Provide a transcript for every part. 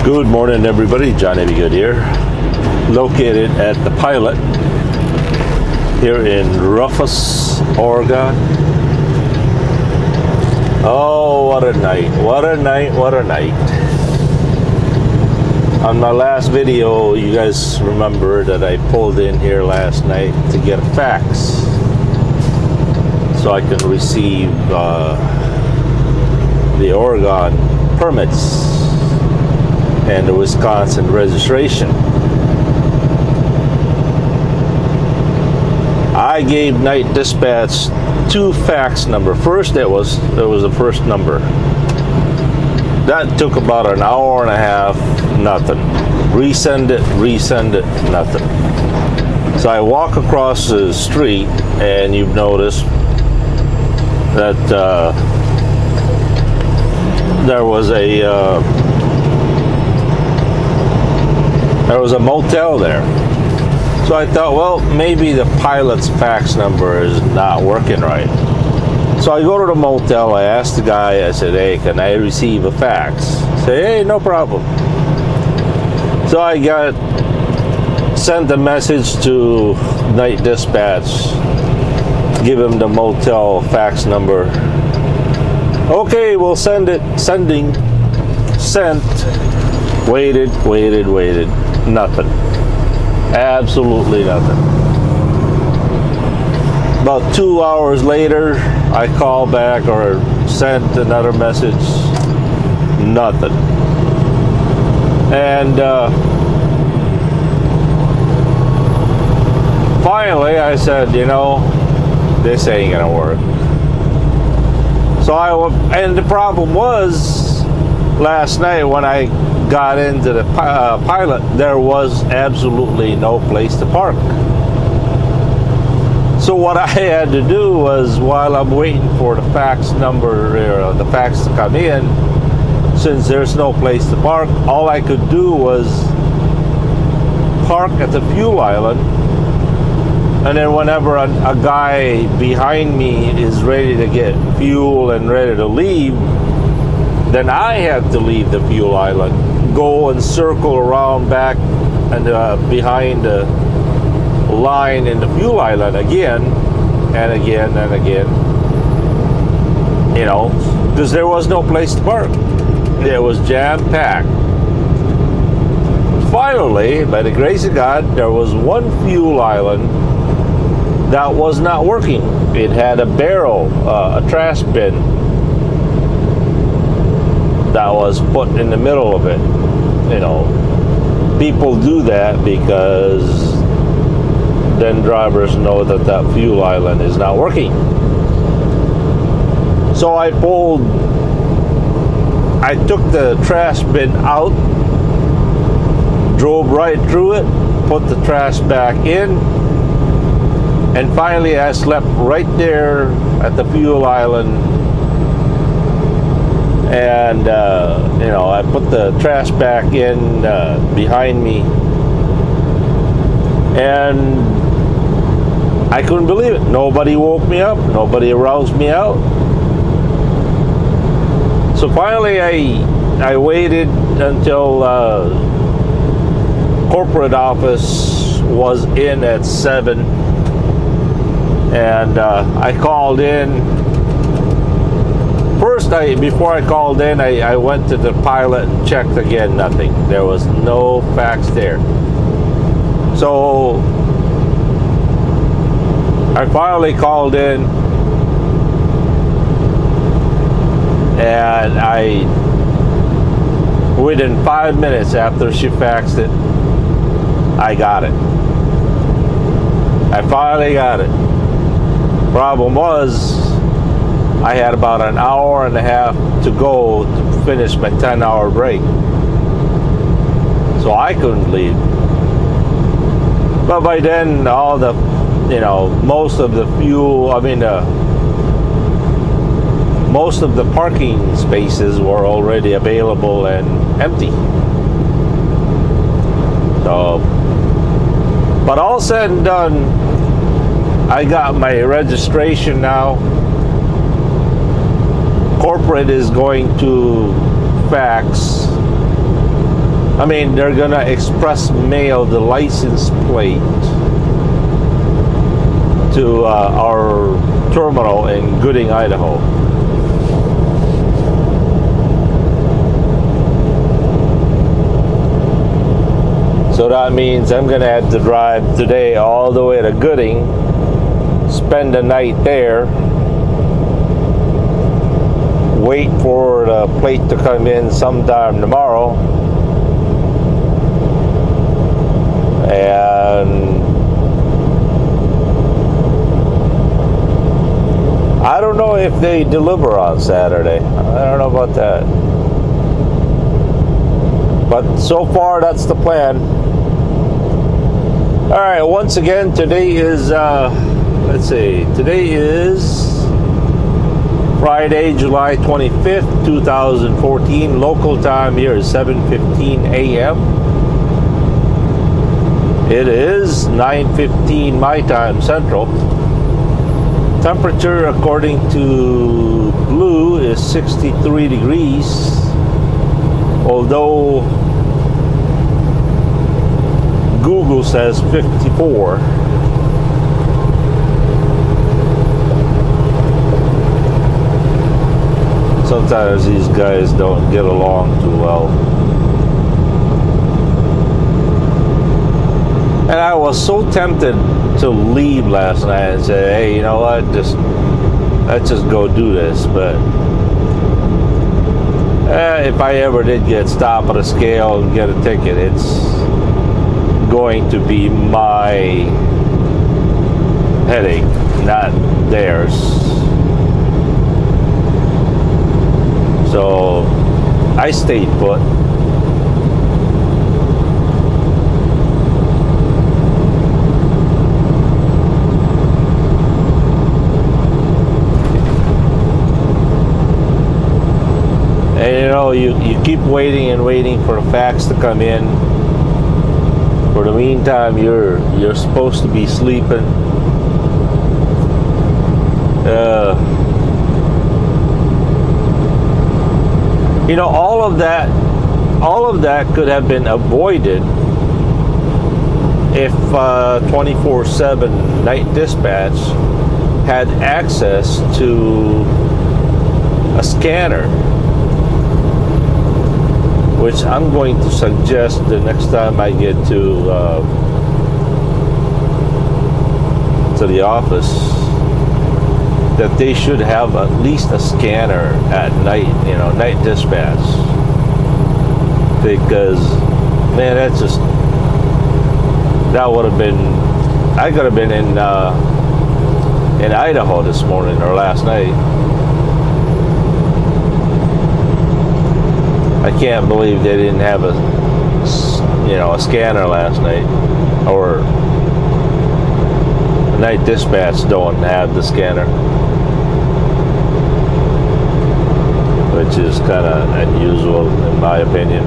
Good morning, everybody. Johnny B. Good here, located at the Pilot here in Rufus, Oregon. Oh, what a night! What a night! What a night! On my last video, you guys remember that I pulled in here last night to get a fax so I can receive the Oregon permits and the Wisconsin registration. I gave night dispatch two fax number. First, it was the first number. That took about an hour and a half, nothing. Resend it, nothing. So I walk across the street, and you've noticed that there was a motel there. So I thought, well, maybe the Pilot's fax number is not working right. So I go to the motel, I asked the guy, I said, hey, can I receive a fax? He said, hey, no problem. So I sent a message to night dispatch, give him the motel fax number. Okay, we'll send it. Sending. Sent. Waited. Nothing. Absolutely nothing. About 2 hours later, I call back or sent another message. Nothing. And finally, I said, you know, this ain't gonna work. So and the problem was, last night when I got into the Pilot, there was absolutely no place to park. So what I had to do was, while I'm waiting for the fax number, or the fax to come in, since there's no place to park, all I could do was park at the fuel island, and then whenever a guy behind me is ready to get fuel and ready to leave, then I had to leave the fuel island, go and circle around back and behind the line in the fuel island again and again and again, you know, because there was no place to park. It was jam-packed. Finally, by the grace of God, there was one fuel island that was not working. It had a barrel, a trash bin that was put in the middle of it. You know, people do that because then drivers know that that fuel island is not working. So I took the trash bin out, drove right through it, put the trash back in, and finally I slept right there at the fuel island. And you know, I put the trash back in behind me, and I couldn't believe it. Nobody woke me up. Nobody aroused me out. So finally, I waited until corporate office was in at 7, and I called in. First, before I called in, I went to the Pilot and checked again. Nothing. There was no fax there. So I finally called in, and within 5 minutes after she faxed it, I got it. I finally got it. Problem was, I had about an hour and a half to go to finish my 10-hour break. So I couldn't leave. But by then, all the, you know, most of the most of the parking spaces were already available and empty. So, but all said and done, I got my registration now. Corporate is going to fax I mean, they're gonna express mail the license plate to our terminal in Gooding, Idaho. So that means I'm gonna have to drive today all the way to Gooding, spend the night there, wait for the plate to come in sometime tomorrow, and I don't know if they deliver on Saturday. I don't know about that. But so far, that's the plan. All right, once again, today is, let's see, today is Friday, July 25th, 2014. Local time here is 7:15 a.m. It is 9:15 my time, Central. Temperature, according to Blue, is 63 degrees. Although Google says 54. Sometimes these guys don't get along too well. And I was so tempted to leave last night and say, hey, you know what, let's just go do this. But if I ever did get stopped at a scale and get a ticket, it's going to be my headache, not theirs. So I stayed put. And you know, you keep waiting and waiting for a fax to come in. For the meantime, you're supposed to be sleeping. You know, all of that could have been avoided if 24/7 Night Dispatch had access to a scanner, which I'm going to suggest the next time I get to the office, that they should have at least a scanner at night, you know, Night Dispatch. Because, man, that would have been, I could have been in Idaho this morning or last night. I can't believe they didn't have a scanner last night, or Night Dispatch don't have the scanner, which is kind of unusual in my opinion.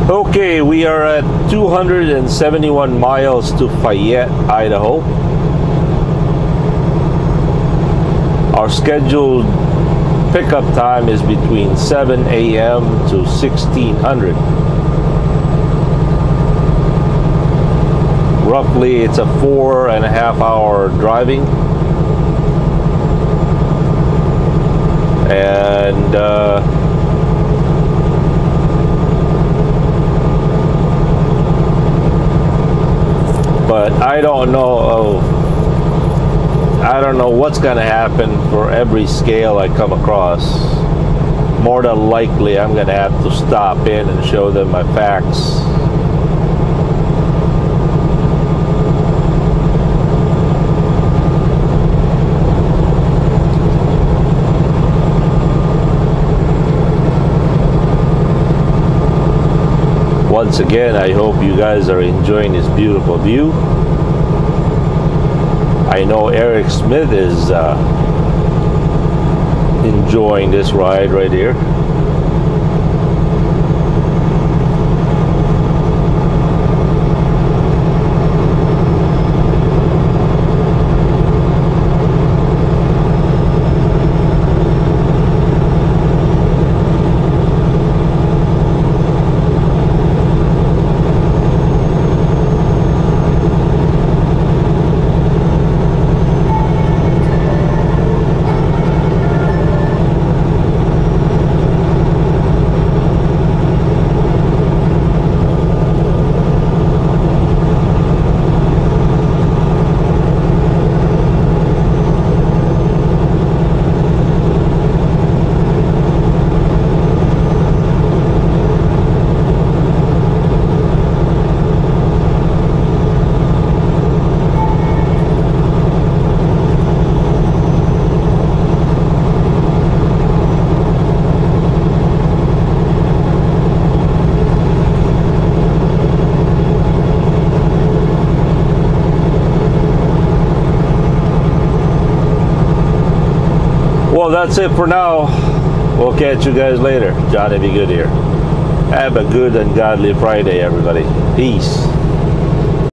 Okay, we are at 271 miles to Fayette, Idaho. Our scheduled pickup time is between 7 a.m. to 1600. Roughly, it's a 4.5 hour driving. And but I don't know what's going to happen for every scale I come across. More than likely, I'm going to have to stop in and show them my facts. Once again, I hope you guys are enjoying this beautiful view. I know Eric Smith is enjoying this ride right here. Well, that's it for now. We'll catch you guys later. Johnny Be Good here. Have a good and godly Friday, everybody. Peace.